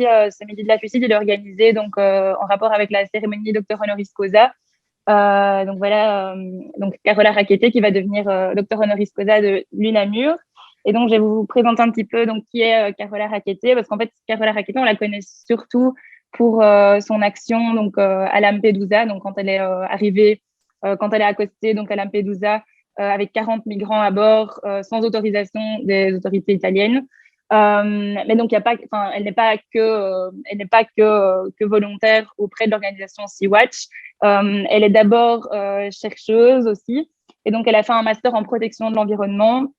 ce Midi de la FUCID, il est organisé donc, en rapport avec la cérémonie docteur honoris causa. Donc voilà, donc Carola Rackete qui va devenir docteur honoris causa de l'UNAMUR. Et donc, je vais vous présenter un petit peu donc, qui est Carola Rackete, parce qu'en fait, Carola Rackete, on la connaît surtout pour son action donc, à Lampedusa, donc quand elle est arrivée, quand elle est accostée donc, à Lampedusa avec 40 migrants à bord, sans autorisation des autorités italiennes. Mais donc, elle n'est pas que volontaire auprès de l'organisation Sea-Watch. Elle est d'abord chercheuse aussi, et donc elle a fait un master en protection de l'environnement.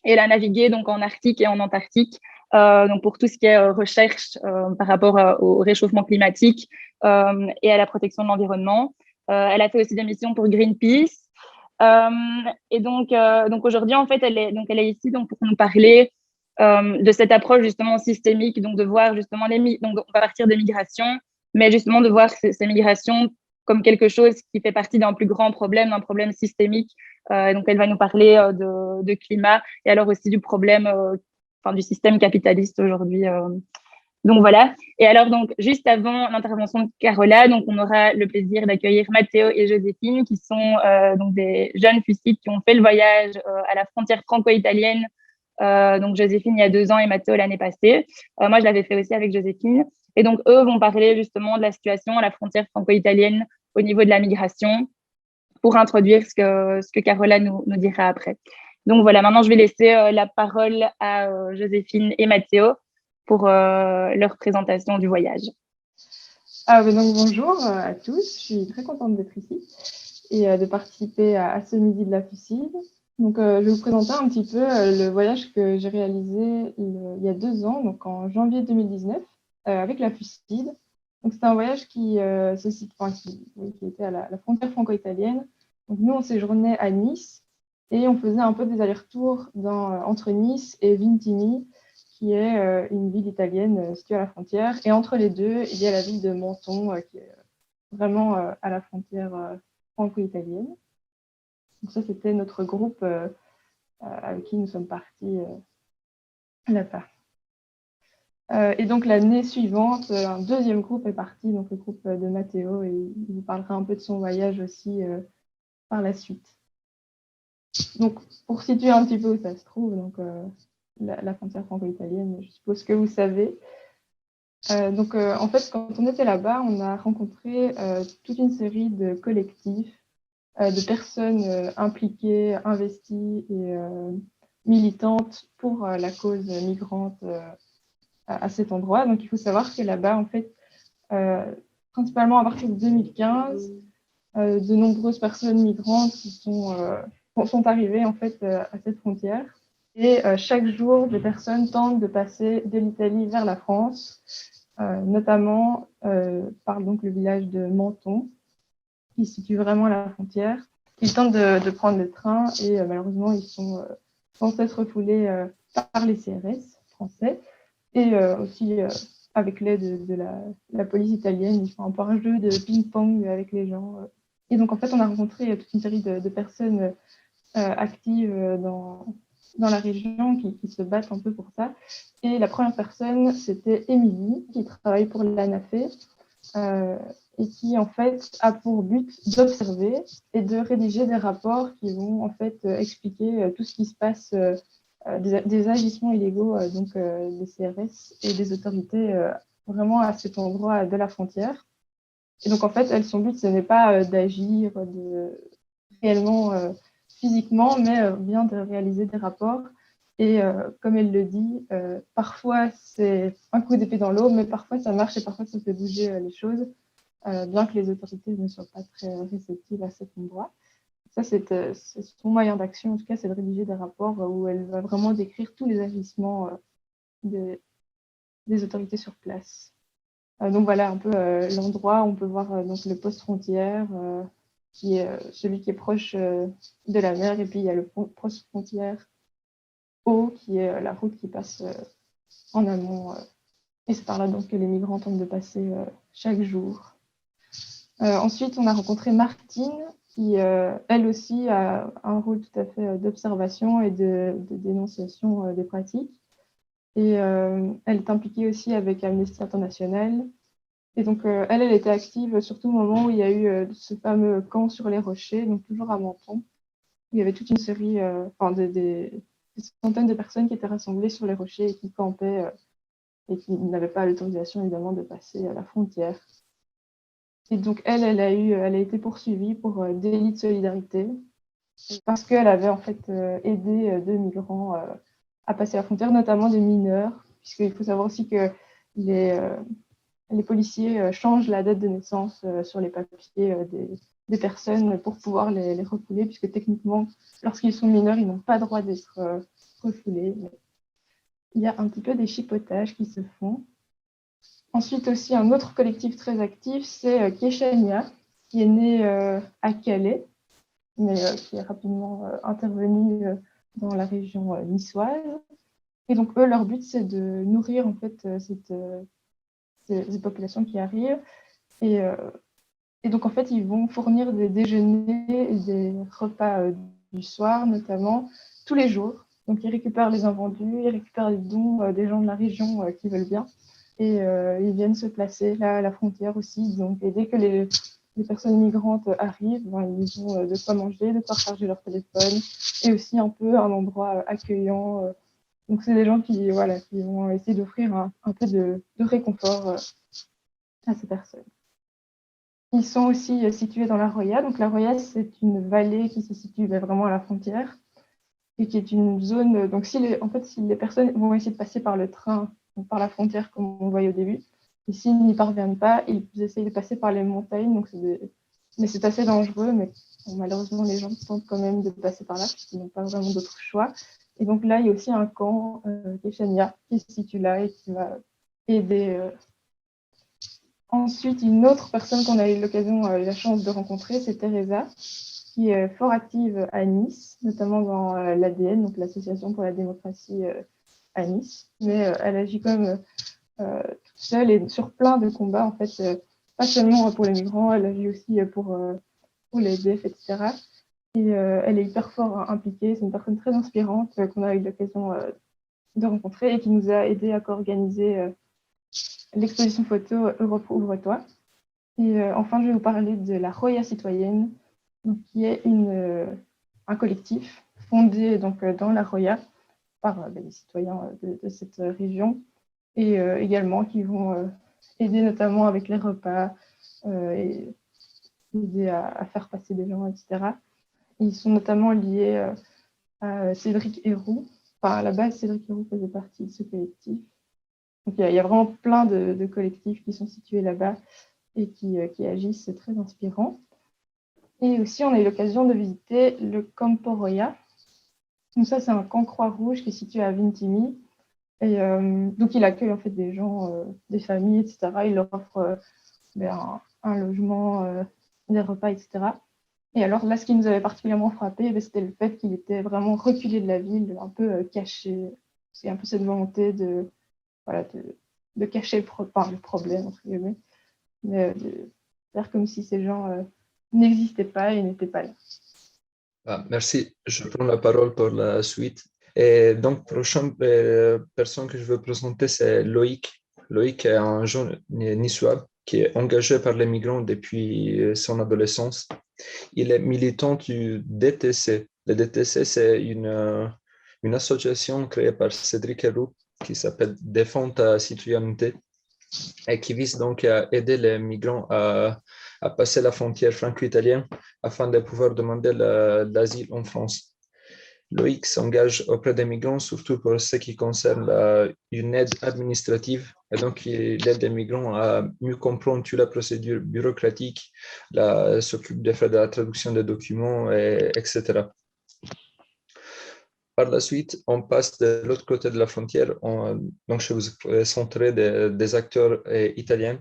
Et elle a navigué donc en Arctique et en Antarctique, donc pour tout ce qui est recherche par rapport au réchauffement climatique et à la protection de l'environnement. Elle a fait aussi des missions pour Greenpeace. Et donc aujourd'hui, en fait, elle est ici donc pour nous parler de cette approche justement systémique, donc de voir justement donc on va partir des migrations, mais justement de voir ces migrations comme quelque chose qui fait partie d'un plus grand problème, d'un problème systémique. Donc, elle va nous parler de climat et alors aussi du problème, du système capitaliste aujourd'hui. Donc, voilà. Et alors, donc, juste avant l'intervention de Carola, donc, on aura le plaisir d'accueillir Matteo et Joséphine, qui sont donc des jeunes FUCID qui ont fait le voyage à la frontière franco-italienne. Donc, Joséphine il y a 2 ans et Matteo l'année passée. Moi, je l'avais fait aussi avec Joséphine. Et donc, eux vont parler justement de la situation à la frontière franco-italienne au niveau de la migration pour introduire ce que Carola nous dira après. Donc voilà, maintenant je vais laisser la parole à Joséphine et Matteo pour leur présentation du voyage. Donc bonjour à tous, je suis très contente d'être ici et de participer à ce Midi de la FUCID. Donc je vais vous présenter un petit peu le voyage que j'ai réalisé il y a 2 ans, donc en janvier 2019, avec la FUCID. Donc c'était un voyage qui était à la frontière franco-italienne. Donc nous, on séjournait à Nice et on faisait un peu des allers-retours entre Nice et Vintimille, qui est une ville italienne située à la frontière. Et entre les deux, il y a la ville de Menton, qui est vraiment à la frontière franco-italienne. Donc ça, c'était notre groupe avec qui nous sommes partis là-bas. Et donc l'année suivante, un deuxième groupe est parti, donc le groupe de Matteo, et il vous parlera un peu de son voyage aussi par la suite. Donc pour situer un petit peu où ça se trouve, donc la frontière franco-italienne, je suppose que vous savez. En fait, quand on était là-bas, on a rencontré toute une série de collectifs, de personnes impliquées, investies et militantes pour la cause migrante à cet endroit. Donc, il faut savoir que là-bas, en fait, principalement à partir de 2015, de nombreuses personnes migrantes sont arrivées en fait à cette frontière. Et chaque jour, des personnes tentent de passer de l'Italie vers la France, notamment par donc le village de Menton, qui se situe vraiment à la frontière. Ils tentent de prendre le train et malheureusement, ils sont sans cesse refoulés par les CRS français et aussi avec l'aide de la police italienne. Ils font un peu un jeu de ping-pong avec les gens. Et donc, en fait, on a rencontré toute une série de personnes actives dans la région qui se battent un peu pour ça. Et la première personne, c'était Émilie, qui travaille pour l'ANAFE et qui, en fait, a pour but d'observer et de rédiger des rapports qui vont, en fait, expliquer tout ce qui se passe, des agissements illégaux des CRS et des autorités vraiment à cet endroit de la frontière. Et donc, en fait, son but, ce n'est pas d'agir réellement physiquement, mais bien de réaliser des rapports. Et comme elle le dit, parfois c'est un coup d'épée dans l'eau, mais parfois ça marche et parfois ça fait bouger les choses, bien que les autorités ne soient pas très réceptives à cet endroit. Ça, c'est son moyen d'action, en tout cas, c'est de rédiger des rapports où elle va vraiment décrire tous les agissements des autorités sur place. Donc voilà un peu l'endroit. On peut voir donc le poste frontière, qui est celui qui est proche de la mer, et puis il y a le poste frontière haut, qui est la route qui passe en amont. Et c'est par là donc que les migrants tentent de passer chaque jour. Ensuite, on a rencontré Martine, qui, elle aussi, a un rôle tout à fait d'observation et de dénonciation des pratiques. Et elle est impliquée aussi avec Amnesty International. Et donc, elle était active surtout au moment où il y a eu ce fameux camp sur les rochers, donc toujours à Menton. Il y avait toute une série, des centaines de personnes qui étaient rassemblées sur les rochers et qui campaient et qui n'avaient pas l'autorisation, évidemment, de passer à la frontière. Et donc, elle a été poursuivie pour délit de solidarité parce qu'elle avait en fait aidé deux migrants à passer la frontière, notamment des mineurs, puisqu'il faut savoir aussi que les policiers changent la date de naissance sur les papiers des personnes pour pouvoir les refouler, puisque techniquement, lorsqu'ils sont mineurs, ils n'ont pas le droit d'être refoulés. Mais il y a un petit peu des chipotages qui se font. Ensuite aussi, un autre collectif très actif, c'est Kéchania, qui est né à Calais, mais qui est rapidement intervenu dans la région niçoise. Et donc, eux, leur but, c'est de nourrir en fait ces populations qui arrivent. Et, et donc, en fait, ils vont fournir des déjeuners et des repas du soir, notamment, tous les jours. Donc, ils récupèrent les invendus, ils récupèrent les dons des gens de la région qui veulent bien. Et ils viennent se placer là à la frontière aussi. Donc, et dès que les personnes migrantes arrivent, ils ont de quoi manger, de quoi recharger leur téléphone, et aussi un peu un endroit accueillant. Donc, c'est des gens qui vont essayer d'offrir un peu de réconfort à ces personnes. Ils sont aussi situés dans la Roya. Donc, la Roya, c'est une vallée qui se situe vraiment à la frontière et qui est une zone. Donc, si les personnes vont essayer de passer par le train, ou par la frontière, comme on voyait au début, et s'ils n'y parviennent pas, ils essayent de passer par les montagnes. Donc, mais c'est assez dangereux. Mais malheureusement, les gens tentent quand même de passer par là, puisqu'ils n'ont pas vraiment d'autre choix. Et donc là, il y a aussi un camp, Kéchania, qui se situe là et qui va aider. Ensuite, une autre personne qu'on a eu l'occasion et la chance de rencontrer, c'est Teresa, qui est fort active à Nice, notamment dans l'ADN, donc l'Association pour la démocratie à Nice. Mais elle agit comme toute seule et sur plein de combats, en fait, pas seulement pour les migrants, elle agit aussi pour les DF, etc. Et elle est hyper fort impliquée, c'est une personne très inspirante qu'on a eu l'occasion de rencontrer et qui nous a aidé à co-organiser l'exposition photo Europe Ouvre-toi. Et enfin, je vais vous parler de la Roya citoyenne, donc, qui est un collectif fondé donc, dans la Roya par les citoyens de cette région et également qui vont aider notamment avec les repas et aider à faire passer des gens, etc. Ils sont notamment liés à Cédric Héroux. Enfin, à la base, Cédric Héroux faisait partie de ce collectif. Donc, il y a vraiment plein de collectifs qui sont situés là-bas et qui agissent, c'est très inspirant. Et aussi, on a eu l'occasion de visiter le Campo Roya. Donc ça, c'est un camp Croix-Rouge qui est situé à Vintimille. Et donc, il accueille en fait des gens, des familles, etc. Il leur offre un logement, des repas, etc. Et alors là, ce qui nous avait particulièrement frappé, c'était le fait qu'il était vraiment reculé de la ville, un peu caché. C'est un peu cette volonté de cacher le problème, entre guillemets, mais de faire comme si ces gens n'existaient pas et n'étaient pas là. Ah, merci. Je prends la parole pour la suite. Et donc, prochaine personne que je veux présenter, c'est Loïc. Loïc est un jeune niçois qui est engagé par les migrants depuis son adolescence. Il est militant du DTC. Le DTC, c'est une association créée par Cédric Héroux qui s'appelle Défendre ta citoyenneté et qui vise donc à aider les migrants à passer la frontière franco-italienne afin de pouvoir demander l'asile en France. Loïc s'engage auprès des migrants, surtout pour ce qui concerne une aide administrative. Et donc, il aide les migrants à mieux comprendre toute la procédure bureaucratique, s'occupe des frais de la traduction des documents, etc. Par la suite, on passe de l'autre côté de la frontière. Donc, je vous présenterai des acteurs italiens.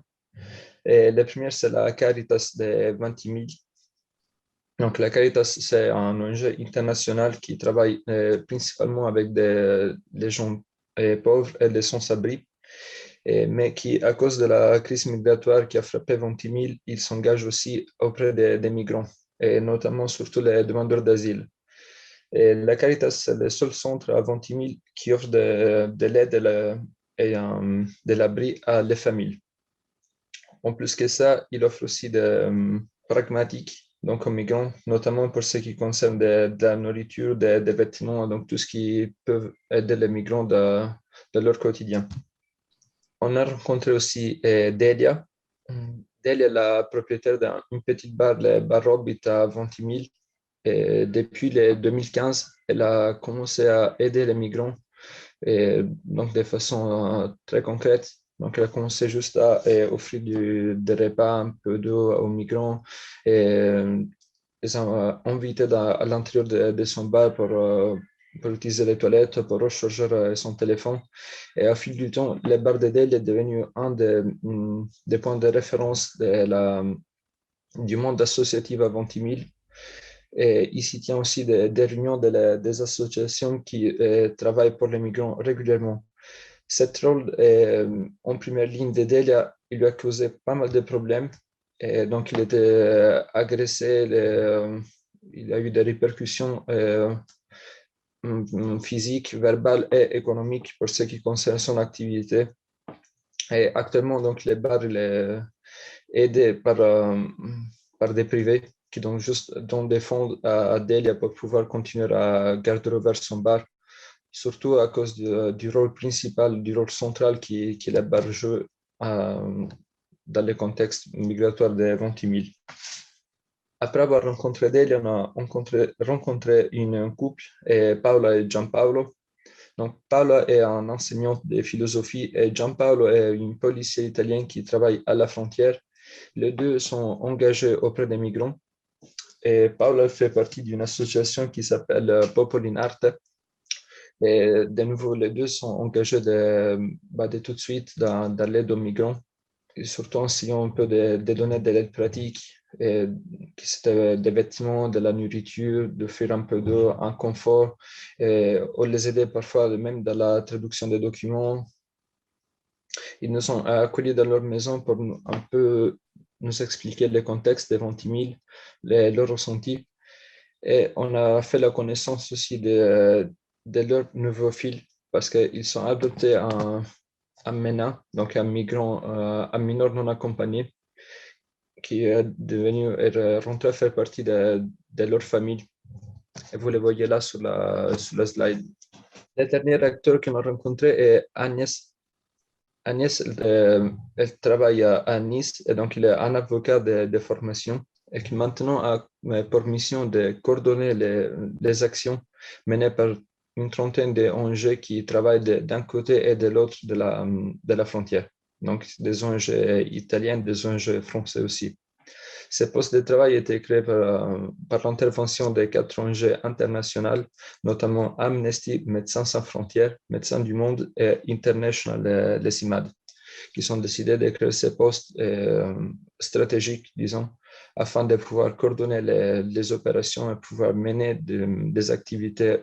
Et le premier, c'est la Caritas de Ventimiglia. Donc, la Caritas, c'est un ONG international qui travaille principalement avec des gens pauvres et des sans-abri, mais qui, à cause de la crise migratoire qui a frappé Ventimille, il s'engage aussi auprès des migrants, et notamment surtout les demandeurs d'asile. Et la Caritas, c'est le seul centre à Ventimille qui offre de l'aide et de l'abri à les familles. En plus que ça, il offre aussi des pragmatiques, donc aux migrants, notamment pour ce qui concerne de la nourriture, des vêtements, donc tout ce qui peut aider les migrants de leur quotidien. On a rencontré aussi Delia. Delia est la propriétaire d'une petite bar, le bar Hobbit à Ventimille. Et depuis 2015, elle a commencé à aider les migrants, et donc de façon très concrète. Donc, elle a commencé juste à offrir des repas, un peu d'eau aux migrants, et les a invités à l'intérieur de son bar pour utiliser les toilettes, pour recharger son téléphone. Et au fil du temps, le bar d'Edel est devenu un des points de référence du monde associatif à Ventimille. Et il s'y tient aussi des réunions des associations qui travaillent pour les migrants régulièrement. Cette rôle en première ligne d'Edelia, il lui a causé pas mal de problèmes. Et donc, il était agressé, il a eu des répercussions physiques, verbales et économiques pour ce qui concerne son activité. Et actuellement, donc, les bars, il est aidé par des privés qui donnent des fonds à Delia pour pouvoir continuer à garder ouvert son bar, surtout à cause du rôle principal, du rôle central qui le bar joue dans le contexte migratoire de Ventimille. Après avoir rencontré Delia, on a rencontré un couple, Paola et Gianpaolo. Donc, Paola est un enseignant de philosophie et Gianpaolo est un policier italien qui travaille à la frontière. Les deux sont engagés auprès des migrants. Et Paola fait partie d'une association qui s'appelle Popoli in Arte. Et de nouveau, les deux sont engagés de tout de suite dans l'aide aux migrants, et surtout en essayant un peu de donner de l'aide pratique, et, qui c'était des vêtements, de la nourriture, de faire un peu d'eau, un confort, et on les aider parfois même dans la traduction des documents. Ils nous ont accueillis dans leur maison pour un peu nous expliquer le contexte de Ventimille, leurs ressentis. Et on a fait la connaissance aussi de leur nouveau fil parce qu'ils sont adoptés un MENA, donc un migrant, un mineur non accompagné, qui est rentré faire partie de leur famille. Et vous le voyez là sur la slide. Le dernier acteur qu'on a rencontré est Agnès. Agnès, elle travaille à Nice et donc il est un avocat de formation et qui maintenant a pour mission de coordonner les actions menées par une trentaine d'ONG qui travaillent d'un côté et de l'autre de la frontière. Donc des ONG italiennes, des ONG françaises aussi. Ces postes de travail étaient créés par l'intervention de 4 ONG internationales, notamment Amnesty, Médecins sans frontières, Médecins du monde et International, les CIMAD, qui ont décidé de créer ces postes stratégiques, disons, afin de pouvoir coordonner les opérations et pouvoir mener des activités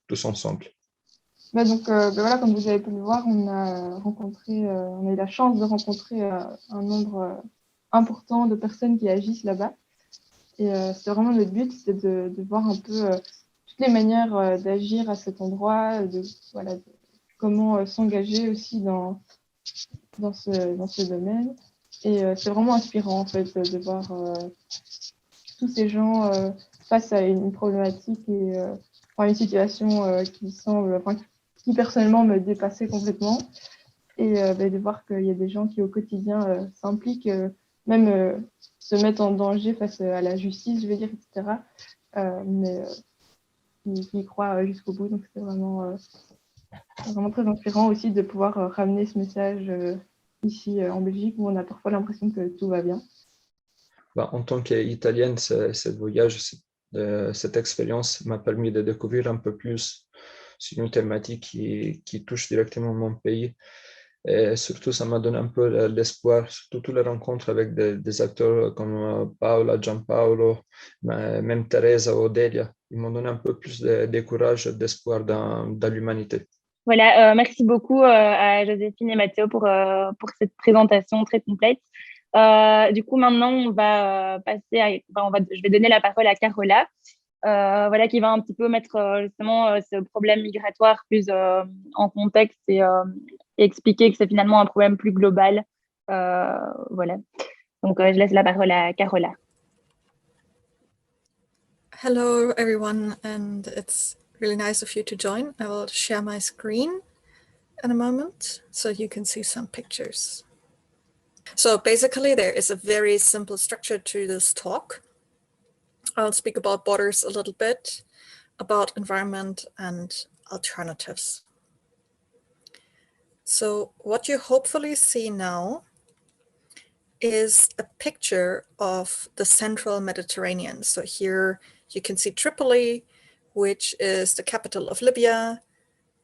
tous ensemble. Donc, voilà, comme vous avez pu le voir, on a eu la chance de rencontrer un nombre important de personnes qui agissent là-bas. Et c'est vraiment le but, c'est de voir un peu toutes les manières d'agir à cet endroit, de comment s'engager aussi dans ce domaine. Et c'est vraiment inspirant, en fait, de voir tous ces gens face à une problématique et une situation qui semble, qui personnellement me dépassait complètement. Et de voir qu'il y a des gens qui, au quotidien, s'impliquent, même se mettent en danger face à la justice, je veux dire, etc. Mais qui y croient jusqu'au bout. Donc, c'est vraiment très inspirant aussi de pouvoir ramener ce message ici en Belgique, où on a parfois l'impression que tout va bien. En tant qu'Italienne, ce voyage, cette expérience m'a permis de découvrir un peu plus sur une thématique qui touche directement mon pays. Et surtout, ça m'a donné un peu l'espoir, surtout toutes les rencontres avec des acteurs comme Paola, Gianpaolo, même Teresa ou Delia. Ils m'ont donné un peu plus de courage et d'espoir dans l'humanité. Voilà, merci beaucoup à Joséphine et Mathéo pour cette présentation très complète. Du coup, maintenant, on va passer je vais donner la parole à Carola, voilà, qui va un petit peu mettre justement ce problème migratoire plus en contexte et expliquer que c'est finalement un problème plus global. Voilà. Donc, je laisse la parole à Carola. Hello, everyone, and it's really nice of you to join. I will share my screen in a moment so you can see some pictures. So basically, there is a very simple structure to this talk. I'll speak about borders a little bit, about environment and alternatives. So what you hopefully see now is a picture of the central Mediterranean. So here you can see Tripoli, which is the capital of Libya.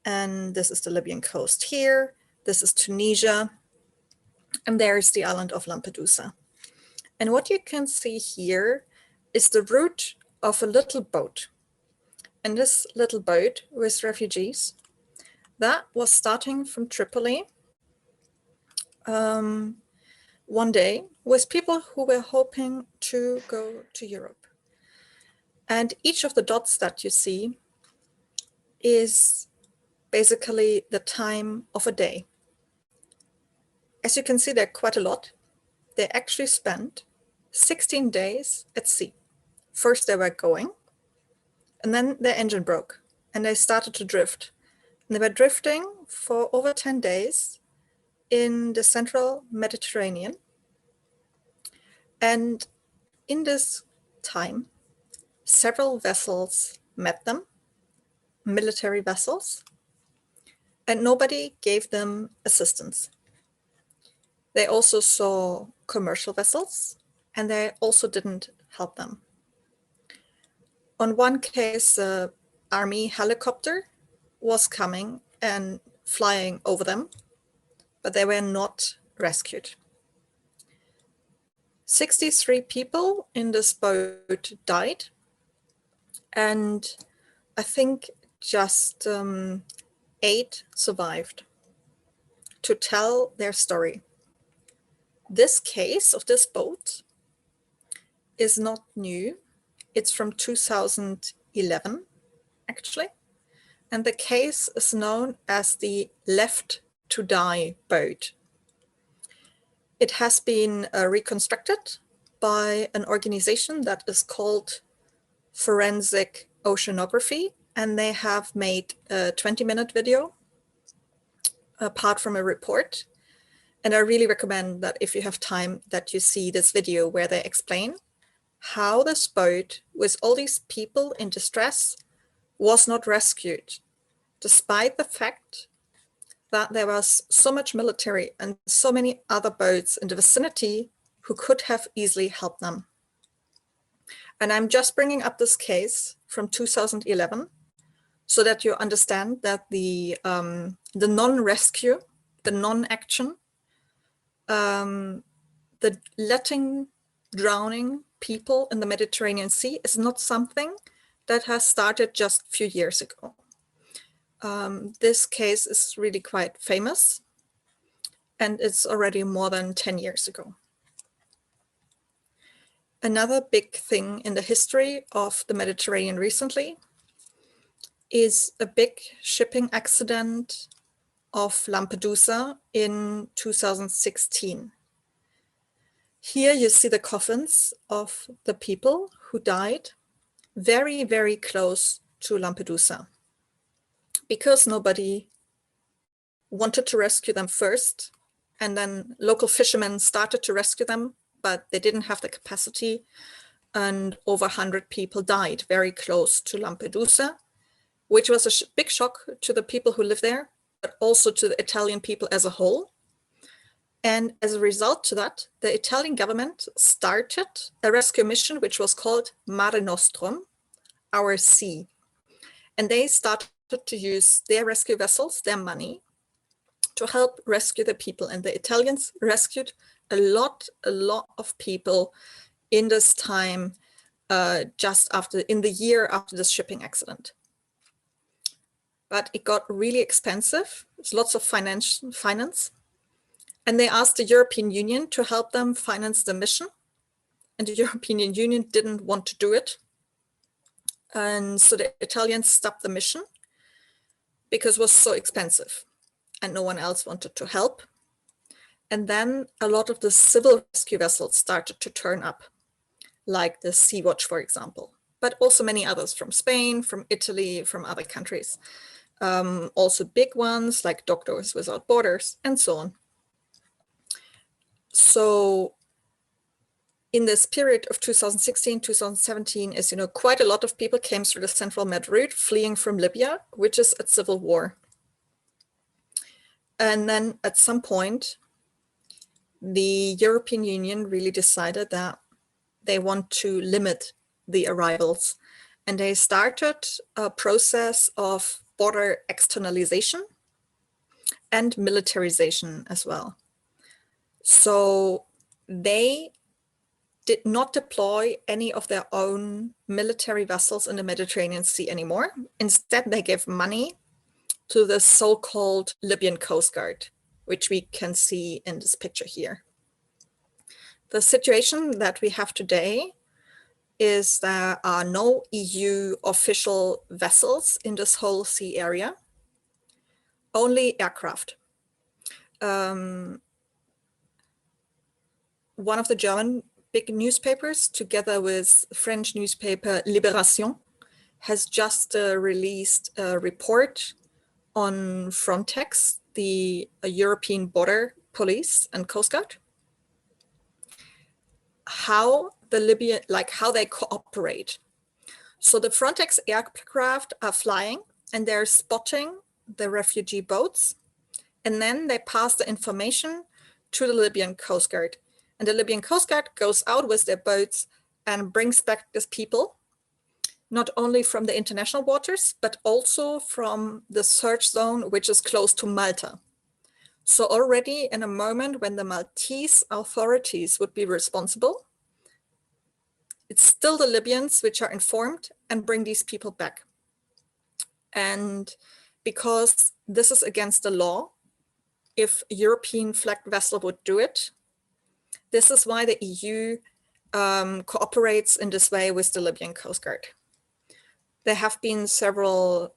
And this is the Libyan coast here. This is Tunisia. And there's the island of Lampedusa. And what you can see here is the route of a little boat. And this little boat with refugees, that was starting from Tripoli one day with people who were hoping to go to Europe. And each of the dots that you see is basically the time of a day. As you can see, there are quite a lot. They actually spent 16 days at sea. First they were going, and then their engine broke, and they started to drift. And they were drifting for over 10 days in the central Mediterranean. And in this time, several vessels met them, military vessels, and nobody gave them assistance. They also saw commercial vessels, and they also didn't help them. On one case, an army helicopter was coming and flying over them, but they were not rescued. 63 people in this boat died, and I think just 8 survived to tell their story. This case of this boat is not new. It's from 2011, actually. And the case is known as the Left to Die boat. It has been reconstructed by an organization that is called Forensic Oceanography, and they have made a 20-minute video apart from a report. And I really recommend that if you have time that you see this video where they explain how this boat with all these people in distress was not rescued, despite the fact that there was so much military and so many other boats in the vicinity who could have easily helped them. And I'm just bringing up this case from 2011 so that you understand that the non-rescue, the non-action, the letting drowning people in the Mediterranean Sea is not something that has started just a few years ago. This case is really quite famous, and it's already more than 10 years ago. Another big thing in the history of the Mediterranean recently is a big shipping accident of Lampedusa in 2016. Here you see the coffins of the people who died very, very close to Lampedusa, because nobody wanted to rescue them first, and then local fishermen started to rescue them, but they didn't have the capacity, and over 100 people died very close to Lampedusa, which was a big shock to the people who live there, but also to the Italian people as a whole. And as a result to that, the Italian government started a rescue mission, which was called Mare Nostrum, our sea. And they started to use their rescue vessels, their money, to help rescue the people. And the Italians rescued a lot of people in this time, in the year after this shipping accident. But it got really expensive. There's lots of finance. And they asked the European Union to help them finance the mission. And the European Union didn't want to do it. And so the Italians stopped the mission because it was so expensive and no one else wanted to help. And then a lot of the civil rescue vessels started to turn up, like the Sea-Watch, for example, but also many others from Spain, from Italy, from other countries. Also big ones like Doctors Without Borders and so on. So in this period of 2016, 2017, as you know, quite a lot of people came through the Central Med route fleeing from Libya, which is at civil war. And then at some point, the European Union really decided that they want to limit the arrivals. And they started a process of border externalization and militarization as well. So they did not deploy any of their own military vessels in the Mediterranean Sea anymore. Instead, they gave money to the so-called Libyan Coast Guard, which we can see in this picture here. The situation that we have today is there are no EU official vessels in this whole sea area, only aircraft. One of the German big newspapers, together with French newspaper Libération, has just released a report on Frontex, the European Border Police and Coast Guard, how the Libyan, how they cooperate. So the Frontex aircraft are flying and they're spotting the refugee boats, and then they pass the information to the Libyan Coast Guard. And the Libyan Coast Guard goes out with their boats and brings back these people, not only from the international waters, but also from the search zone, which is close to Malta. So already in a moment when the Maltese authorities would be responsible, it's still the Libyans which are informed and bring these people back. And because this is against the law, if a European flagged vessel would do it, this is why the EU cooperates in this way with the Libyan Coast Guard. There have been several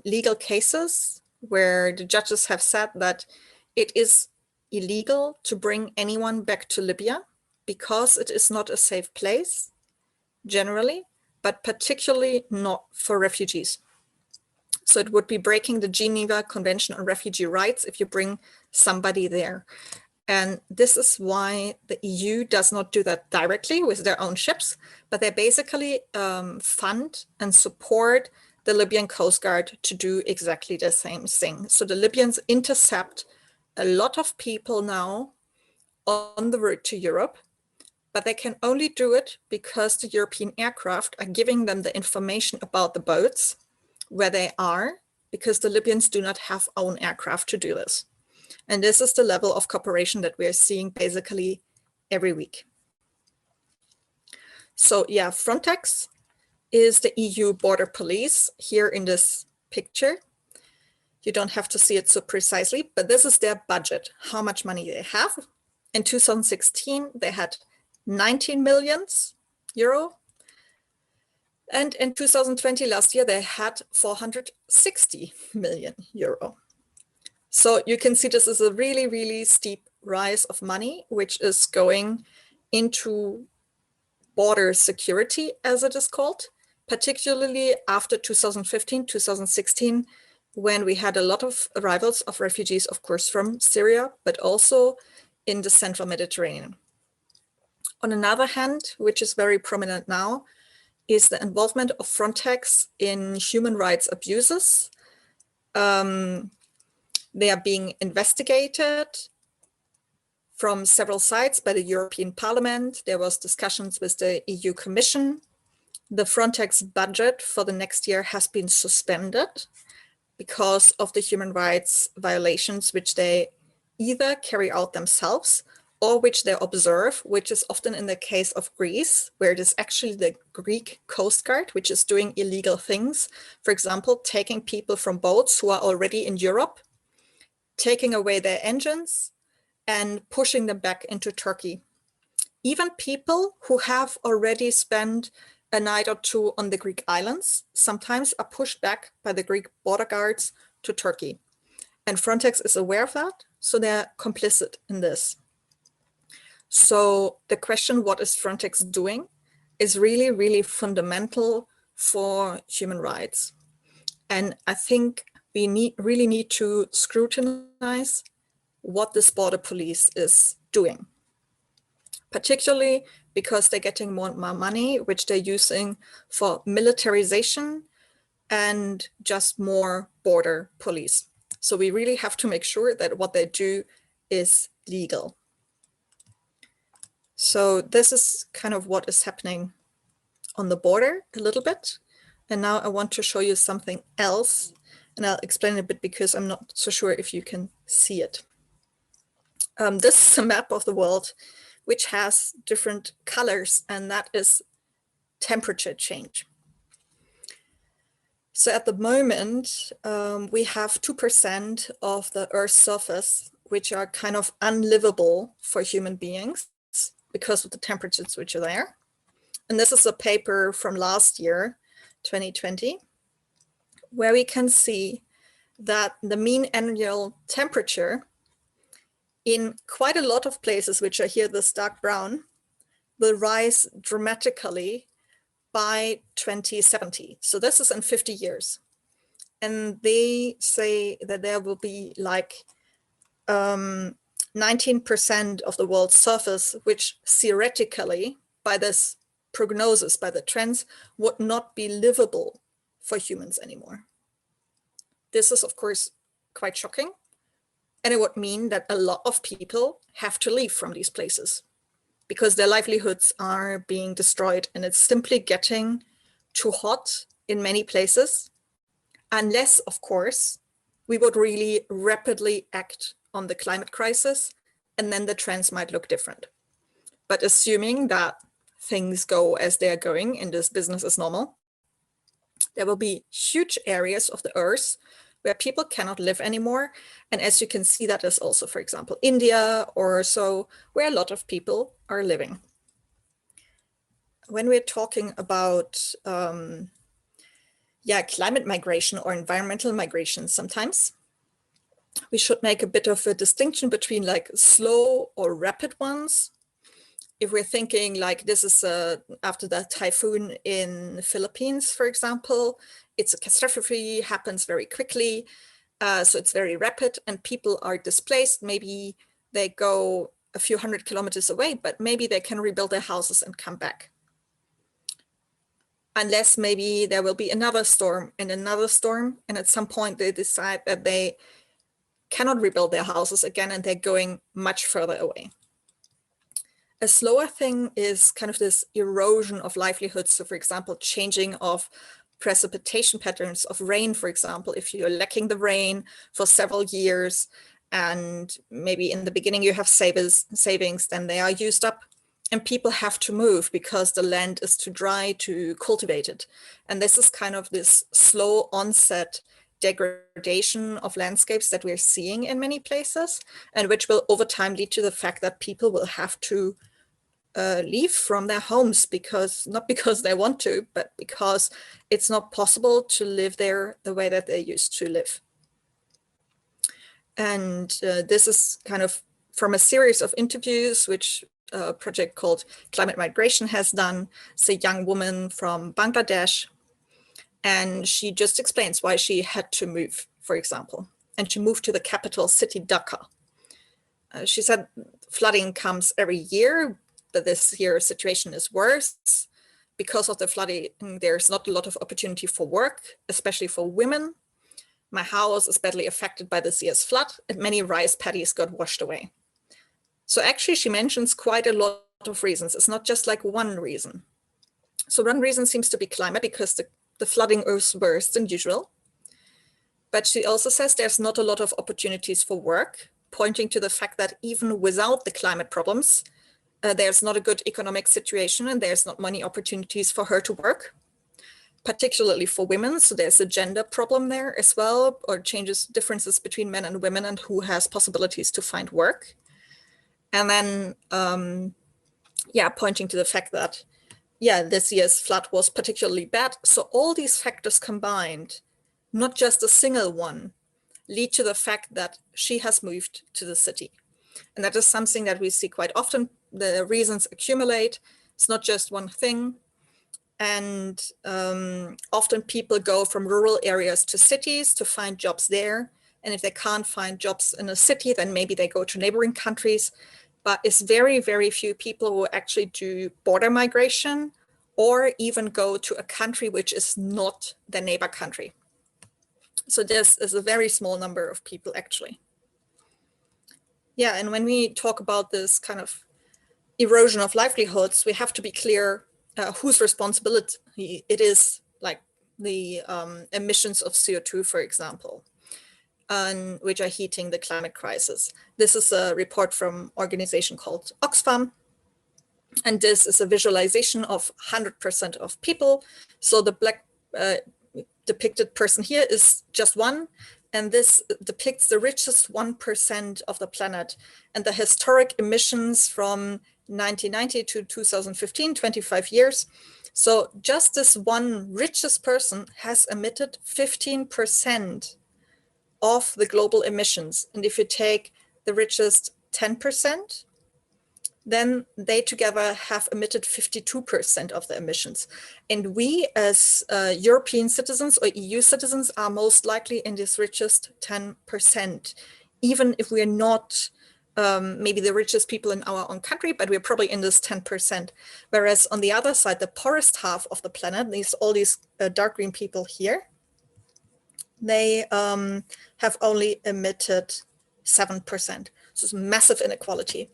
legal cases where the judges have said that it is illegal to bring anyone back to Libya because it is not a safe place generally, but particularly not for refugees. So it would be breaking the Geneva Convention on Refugee Rights if you bring somebody there. And this is why the EU does not do that directly with their own ships, but they basically fund and support the Libyan Coast Guard to do exactly the same thing. So the Libyans intercept a lot of people now on the route to Europe, but they can only do it because the European aircraft are giving them the information about the boats, where they are, because the Libyans do not have own aircraft to do this. And this is the level of cooperation that we are seeing basically every week. So yeah, Frontex is the EU border police here in this picture. You don't have to see it so precisely, but this is their budget, how much money they have. In 2016, they had 19 million euro. And in 2020, last year, they had 460 million euro. So you can see this is a really, really steep rise of money, which is going into border security, as it is called, particularly after 2015, 2016, when we had a lot of arrivals of refugees, of course, from Syria, but also in the central Mediterranean. On another hand, which is very prominent now, is the involvement of Frontex in human rights abuses. They are being investigated from several sides by the European Parliament. There was discussions with the EU Commission. The Frontex budget for the next year has been suspended because of the human rights violations, which they either carry out themselves or which they observe, which is often in the case of Greece, where it is actually the Greek Coast Guard, which is doing illegal things. For example, taking people from boats who are already in Europe, taking away their engines and pushing them back into Turkey. Even people who have already spent a night or two on the Greek islands, sometimes are pushed back by the Greek border guards to Turkey. And Frontex is aware of that, so they're complicit in this. So the question, what is Frontex doing, is really, really fundamental for human rights. And I think we really need to scrutinize what this border police is doing, particularly because they're getting more and more money, which they're using for militarization and just more border police. So we really have to make sure that what they do is legal. So this is kind of what is happening on the border a little bit. And now I want to show you something else, and I'll explain a bit because I'm not so sure if you can see it. This is a map of the world which has different colors, and that is temperature change. So at the moment, we have 2% of the Earth's surface which are kind of unlivable for human beings because of the temperatures which are there. And this is a paper from last year, 2020, where we can see that the mean annual temperature in quite a lot of places, which are here, this dark brown, will rise dramatically by 2070. So this is in 50 years. And they say that there will be like 19% of the world's surface, which theoretically, by this prognosis, by the trends, would not be livable for humans anymore. This is, of course, quite shocking. And it would mean that a lot of people have to leave from these places because their livelihoods are being destroyed, and it's simply getting too hot in many places, unless, of course, we would really rapidly act on the climate crisis, and then the trends might look different. But assuming that things go as they're going in this business as normal, there will be huge areas of the Earth where people cannot live anymore. And as you can see, that is also, for example, India or so, where a lot of people are living. When we're talking about climate migration or environmental migration, sometimes we should make a bit of a distinction between like slow or rapid ones. If we're thinking like this is after the typhoon in the Philippines, for example, it's a catastrophe, happens very quickly. So it's very rapid and people are displaced. Maybe they go a few hundred kilometers away, but maybe they can rebuild their houses and come back. Unless maybe there will be another storm and another storm. And at some point they decide that they cannot rebuild their houses again and they're going much further away. A slower thing is kind of this erosion of livelihoods. So for example, changing of precipitation patterns of rain, for example, if you're lacking the rain for several years and maybe in the beginning you have savings, then they are used up and people have to move because the land is too dry to cultivate it. And this is kind of this slow onset degradation of landscapes that we're seeing in many places, and which will over time lead to the fact that people will have to leave from their homes because, not because they want to, but because it's not possible to live there the way that they used to live. And this is kind of from a series of interviews, which a project called Climate Migration has done. It's a young woman from Bangladesh, and she just explains why she had to move, for example, and she moved to the capital city, Dhaka. She said flooding comes every year, but this year's situation is worse. Because of the flooding, there's not a lot of opportunity for work, especially for women. My house is badly affected by this year's flood, and many rice paddies got washed away. So actually, she mentions quite a lot of reasons. It's not just like one reason. So one reason seems to be climate, because the flooding is worse than usual. But she also says there's not a lot of opportunities for work, pointing to the fact that even without the climate problems, there's not a good economic situation and there's not many opportunities for her to work, particularly for women. So there's a gender problem there as well, or differences between men and women and who has possibilities to find work. And then, pointing to the fact that yeah, this year's flood was particularly bad. So all these factors combined, not just a single one, lead to the fact that she has moved to the city. And that is something that we see quite often. The reasons accumulate. It's not just one thing. And often people go from rural areas to cities to find jobs there. And if they can't find jobs in a city, then maybe they go to neighboring countries. But it's very, very few people who actually do border migration or even go to a country which is not their neighbor country. So this is a very small number of people actually. Yeah, and when we talk about this kind of erosion of livelihoods, we have to be clear whose responsibility it is, like the emissions of CO2, for example, which are heating the climate crisis. This is a report from an organization called Oxfam. And this is a visualization of 100% of people. So the black depicted person here is just one. And this depicts the richest 1% of the planet and the historic emissions from 1990 to 2015, 25 years. So just this one richest person has emitted 15% of the global emissions. And if you take the richest 10%, then they together have emitted 52% of the emissions. And we as European citizens or EU citizens are most likely in this richest 10%, even if we are not maybe the richest people in our own country, but we're probably in this 10%. Whereas on the other side, the poorest half of the planet, all these dark green people here, they have only emitted 7%. So it's massive inequality.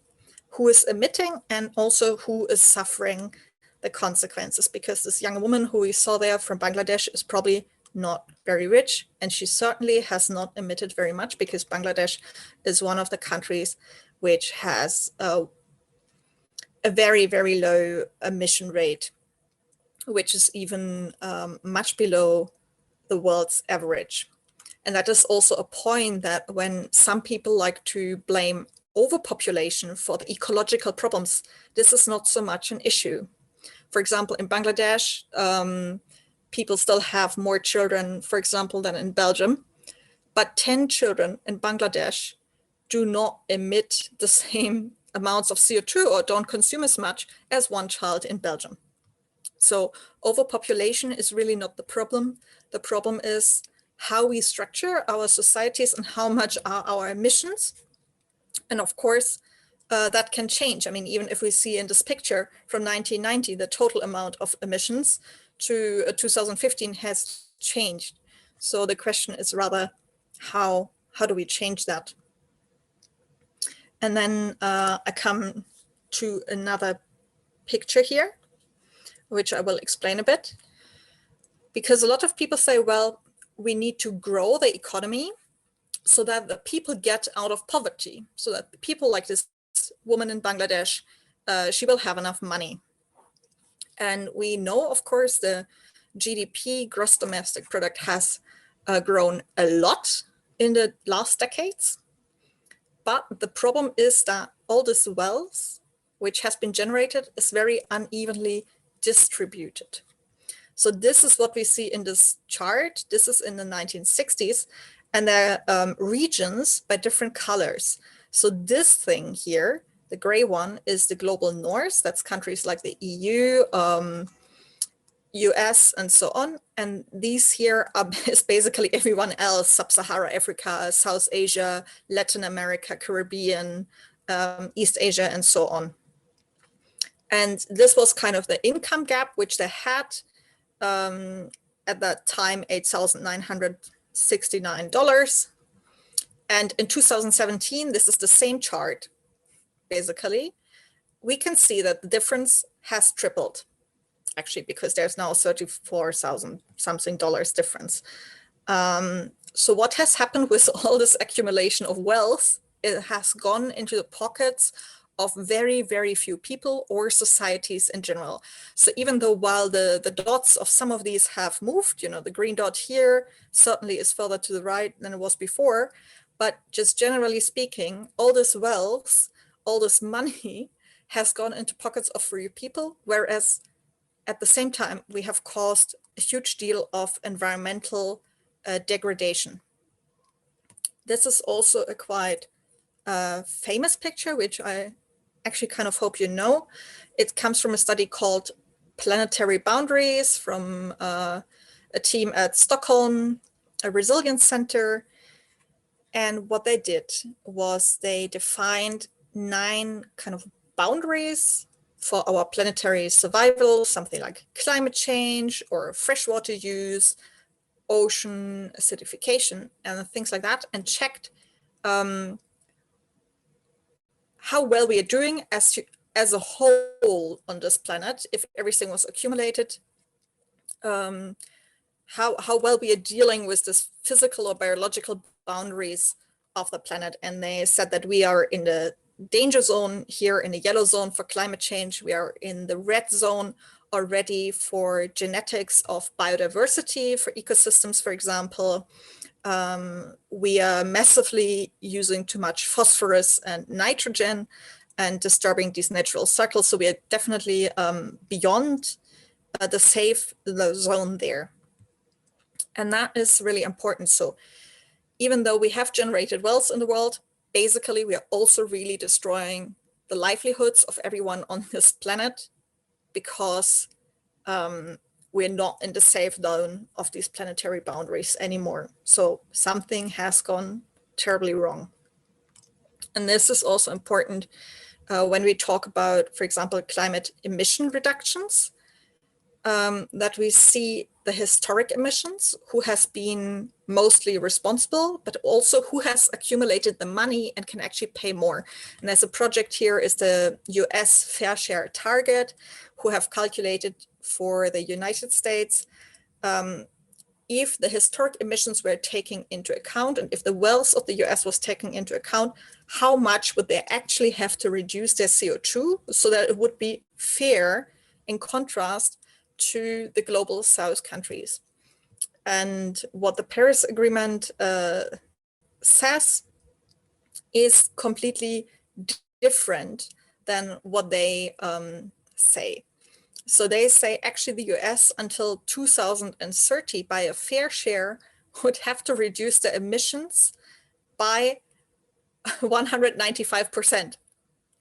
Who is emitting and also who is suffering the consequences, because this young woman who we saw there from Bangladesh is probably not very rich, and she certainly has not emitted very much, because Bangladesh is one of the countries which has a very, very low emission rate, which is even much below the world's average. And that is also a point that when some people like to blame overpopulation for the ecological problems, this is not so much an issue. For example, in Bangladesh, people still have more children, for example, than in Belgium, but 10 children in Bangladesh do not emit the same amounts of CO2 or don't consume as much as one child in Belgium. So overpopulation is really not the problem. The problem is how we structure our societies and how much are our emissions. And of course, that can change. I mean, even if we see in this picture from 1990, the total amount of emissions to 2015 has changed. So the question is rather, how do we change that? And then I come to another picture here, which I will explain a bit. Because a lot of people say, well, we need to grow the economy so that the people get out of poverty, so that people like this woman in Bangladesh, she will have enough money. And we know, of course, the GDP, gross domestic product, has grown a lot in the last decades. But the problem is that all this wealth, which has been generated, is very unevenly distributed. So this is what we see in this chart. This is in the 1960s. And there are regions by different colors. So this thing here, the gray one, is the global north. That's countries like the EU, US, and so on. And these here is basically everyone else: Sub-Saharan Africa, South Asia, Latin America, Caribbean, East Asia, and so on. And this was kind of the income gap, which they had at that time, $8,969. And in 2017, this is the same chart, basically. We can see that the difference has tripled, actually, because there's now $34,000 something difference. So what has happened with all this accumulation of wealth? It has gone into the pockets of very, very few people or societies in general. So even though while the dots of some of these have moved, you know, the green dot here certainly is further to the right than it was before, but just generally speaking, all this wealth, all this money has gone into pockets of few people, whereas at the same time, we have caused a huge deal of environmental degradation. This is also a quite famous picture, which I actually kind of hope you know. It comes from a study called Planetary Boundaries from a team at Stockholm, a resilience center. And what they did was they defined 9 kind of boundaries for our planetary survival, something like climate change or freshwater use, ocean acidification, and things like that, and checked how well we are doing as a whole on this planet, if everything was accumulated, how well we are dealing with this physical or biological boundaries of the planet. And they said that we are in the danger zone here, in the yellow zone for climate change. We are in the red zone already for genetics of biodiversity, for ecosystems, for example. We are massively using too much phosphorus and nitrogen and disturbing these natural cycles. So we are definitely beyond the safe zone there. And that is really important. So even though we have generated wealth in the world, basically we are also really destroying the livelihoods of everyone on this planet, because we're not in the safe zone of these planetary boundaries anymore. So something has gone terribly wrong. And this is also important when we talk about, for example, climate emission reductions, that we see the historic emissions, who has been mostly responsible, but also who has accumulated the money and can actually pay more. And as a project here is the US Fair Share Target, who have calculated for the United States, if the historic emissions were taken into account, and if the wealth of the US was taken into account, how much would they actually have to reduce their CO2 so that it would be fair in contrast to the global South countries. And what the Paris Agreement says is completely different than what they say. So they say actually the US until 2030 by a fair share would have to reduce the emissions by 195%.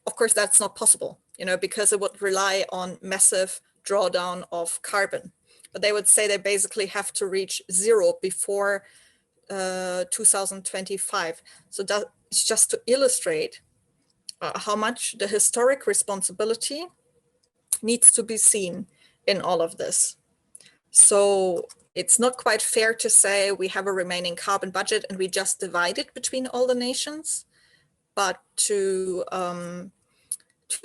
Of course, that's not possible, because it would rely on massive drawdown of carbon. But they would say they basically have to reach 0 before 2025. So that's just to illustrate how much the historic responsibility needs to be seen in all of this. So it's not quite fair to say we have a remaining carbon budget and we just divide it between all the nations, but to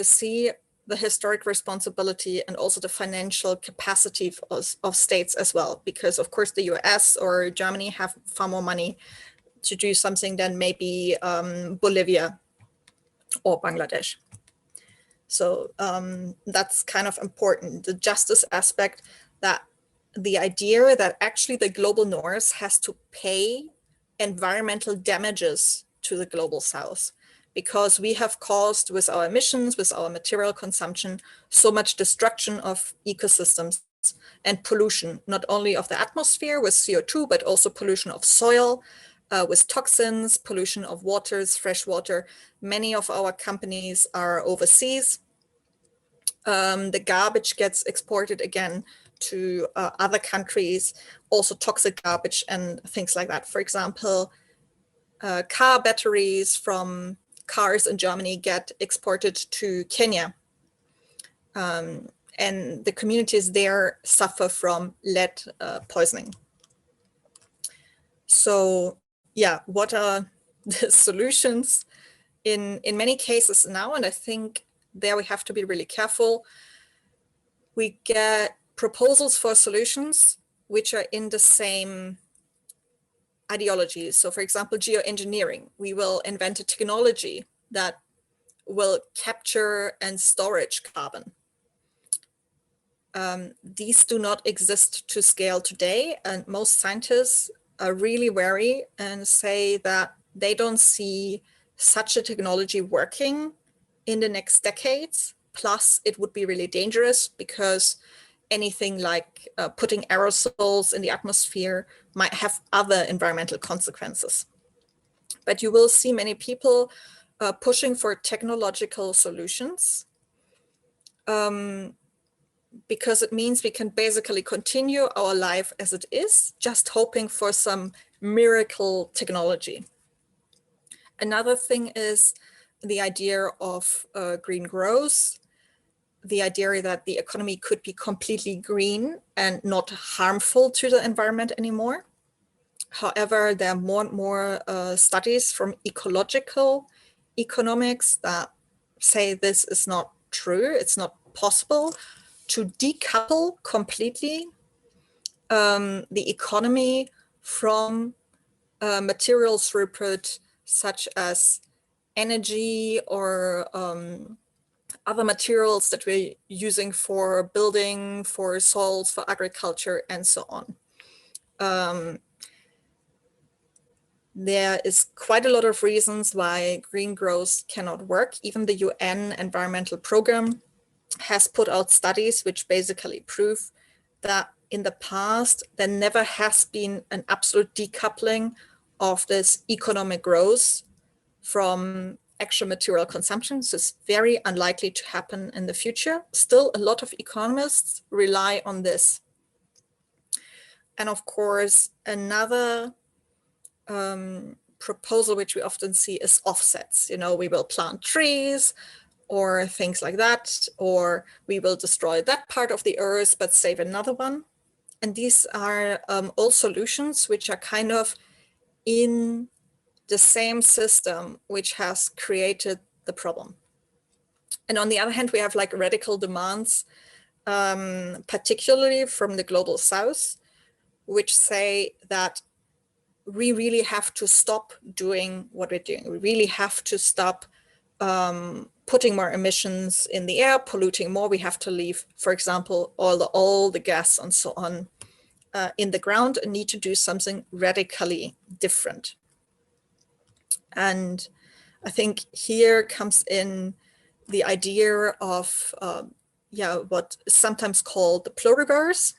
see the historic responsibility and also the financial capacity of states as well, because of course the US or Germany have far more money to do something than maybe Bolivia or Bangladesh. So that's kind of important, the justice aspect, that the idea that actually the global north has to pay environmental damages to the global south, because we have caused with our emissions, with our material consumption, so much destruction of ecosystems and pollution, not only of the atmosphere with CO2, but also pollution of soil with toxins, pollution of waters, fresh water. Many of our companies are overseas. The garbage gets exported again to other countries, also toxic garbage and things like that. For example, car batteries from cars in Germany get exported to Kenya. And the communities there suffer from lead poisoning. So yeah, what are the solutions in many cases now? And I think there we have to be really careful. We get proposals for solutions which are in the same ideologies. So for example, geoengineering, we will invent a technology that will capture and storage carbon. These do not exist to scale today, and most scientists are really wary and say that they don't see such a technology working in the next decades. Plus, it would be really dangerous because anything like putting aerosols in the atmosphere might have other environmental consequences. But you will see many people pushing for technological solutions because it means we can basically continue our life as it is, just hoping for some miracle technology. Another thing is the idea of green growth, the idea that the economy could be completely green and not harmful to the environment anymore. However, there are more and more studies from ecological economics that say this is not true. It's not possible to decouple completely the economy from material throughput, such as energy or other materials that we're using for building, for soils, for agriculture, and so on. There is quite a lot of reasons why green growth cannot work. Even the UN Environmental Programme has put out studies which basically prove that in the past, there never has been an absolute decoupling of this economic growth from actual material consumption. So it's very unlikely to happen in the future. Still, a lot of economists rely on this. And of course, another proposal which we often see is offsets. You know, we will plant trees or things like that, or we will destroy that part of the earth but save another one. And these are all solutions which are kind of in the same system which has created the problem. And on the other hand, we have like radical demands, particularly from the global south, which say that we really have to stop doing what we're doing. We really have to stop putting more emissions in the air, polluting more. We have to leave, for example, all the gas and so on in the ground, and need to do something radically different. And I think here comes in the idea of what is sometimes called the pluriverse.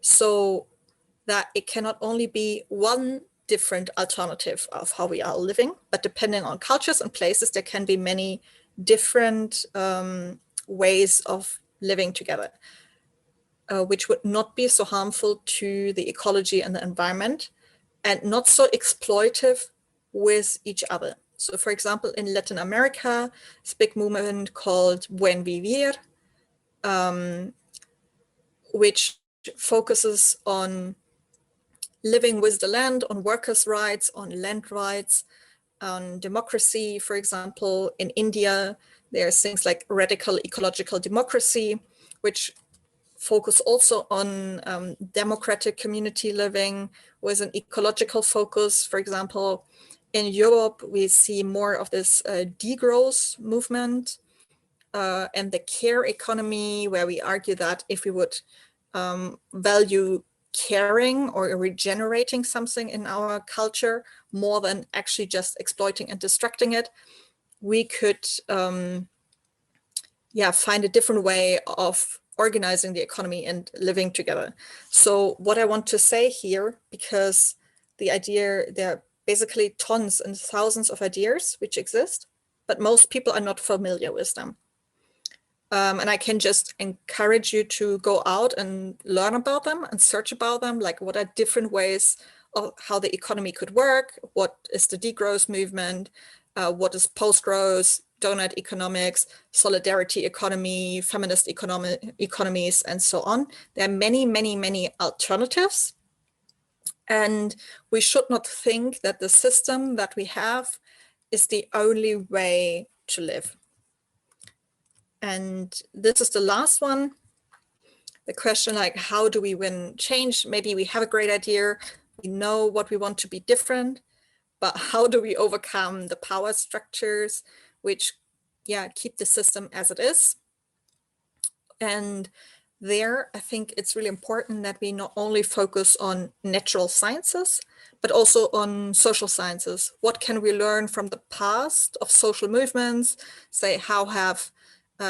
So that it cannot only be one different alternative of how we are living, but depending on cultures and places, there can be many different ways of living together, which would not be so harmful to the ecology and the environment, and not so exploitive with each other. So for example, in Latin America, it's a big movement called Buen Vivir, which focuses on living with the land, on workers' rights, on land rights, on democracy. For example, in India, there's things like radical ecological democracy, which focus also on democratic community living with an ecological focus. For example, in Europe, we see more of this degrowth movement and the care economy, where we argue that if we would value caring or regenerating something in our culture more than actually just exploiting and destructing it, we could find a different way of organizing the economy and living together. So what I want to say here, because the idea, there are basically tons and thousands of ideas which exist, but most people are not familiar with them. And I can just encourage you to go out and learn about them and search about them, like what are different ways of how the economy could work, what is the degrowth movement, what is post-growth, donut economics, solidarity economy, feminist economies, and so on. There are many, many, many alternatives. And we should not think that the system that we have is the only way to live. And this is the last one. The question, like, how do we win change? Maybe we have a great idea. We know what we want to be different, but how do we overcome the power structures which, keep the system as it is? And there, I think it's really important that we not only focus on natural sciences, but also on social sciences. What can we learn from the past of social movements? Say, how have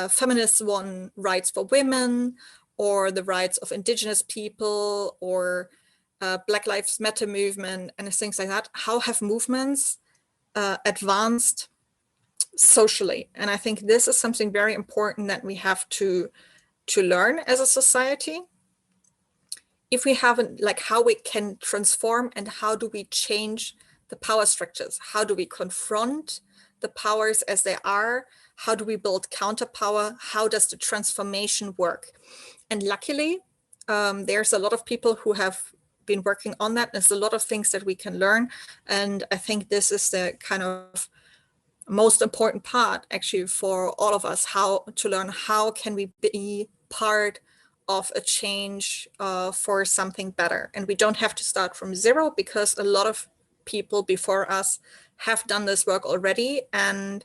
feminists won rights for women, or the rights of indigenous people, or Black Lives Matter movement and things like that. How have movements advanced socially? And I think this is something very important that we have to learn as a society. If we haven't, like, how we can transform and how do we change the power structures? How do we confront the powers as they are? How do we build counterpower? How does the transformation work? And luckily, there's a lot of people who have been working on that. There's a lot of things that we can learn. And I think this is the kind of most important part actually for all of us, how to learn how can we be part of a change for something better. And we don't have to start from zero, because a lot of people before us have done this work already, and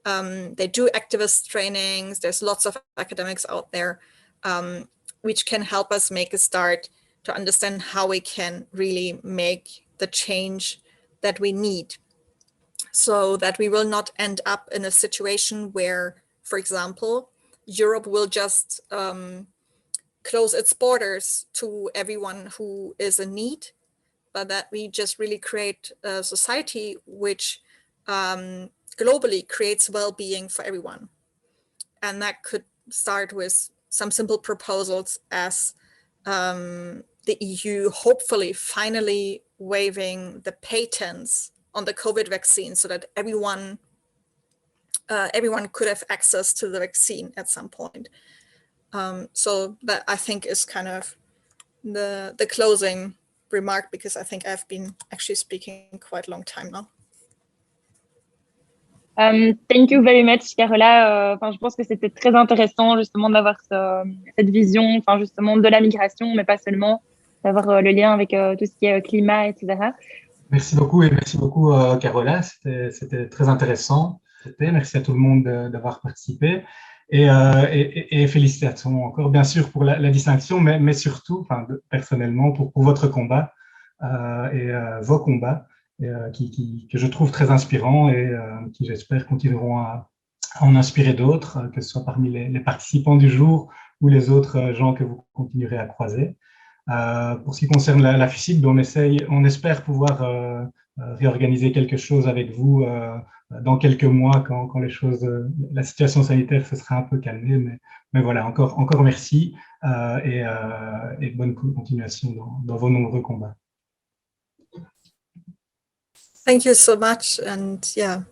they do activist trainings. There's lots of academics out there which can help us make a start to understand how we can really make the change that we need, so that we will not end up in a situation where, for example, Europe will just close its borders to everyone who is in need, but that we just really create a society which globally creates well-being for everyone. And that could start with some simple proposals as the EU hopefully finally waiving the patents on the COVID vaccine, so that everyone could have access to the vaccine at some point. So that, I think, is kind of the closing remark, because I think I've been actually speaking quite a long time now. Thank you very much, Carola. Enfin, je pense que c'était très intéressant justement d'avoir cette vision, enfin justement de la migration, mais pas seulement, d'avoir le lien avec tout ce qui est climat, etc. Merci beaucoup, et merci beaucoup Carola, c'était très intéressant. Merci à tout le monde d'avoir participé, et félicitations encore bien sûr pour la distinction, mais surtout, enfin, personnellement, pour votre combat et vos combats, que je trouve très inspirants, et qui, j'espère, continueront à en inspirer d'autres, que ce soit parmi les participants du jour ou les autres gens que vous continuerez à croiser. Pour ce qui concerne la FUCID, on espère pouvoir réorganiser quelque chose avec vous dans quelques mois, quand la situation sanitaire se sera un peu calmée. Mais voilà, encore merci, et bonne continuation dans vos nombreux combats. Thank you so much, and yeah,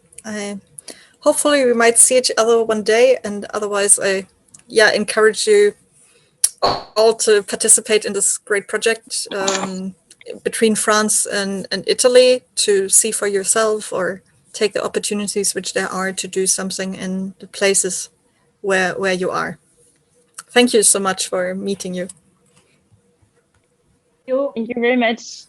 hopefully we might see each other one day, and otherwise I encourage you all to participate in this great project between France and Italy, to see for yourself or take the opportunities which there are to do something in the places where you are. Thank you so much for meeting you. Thank you very much.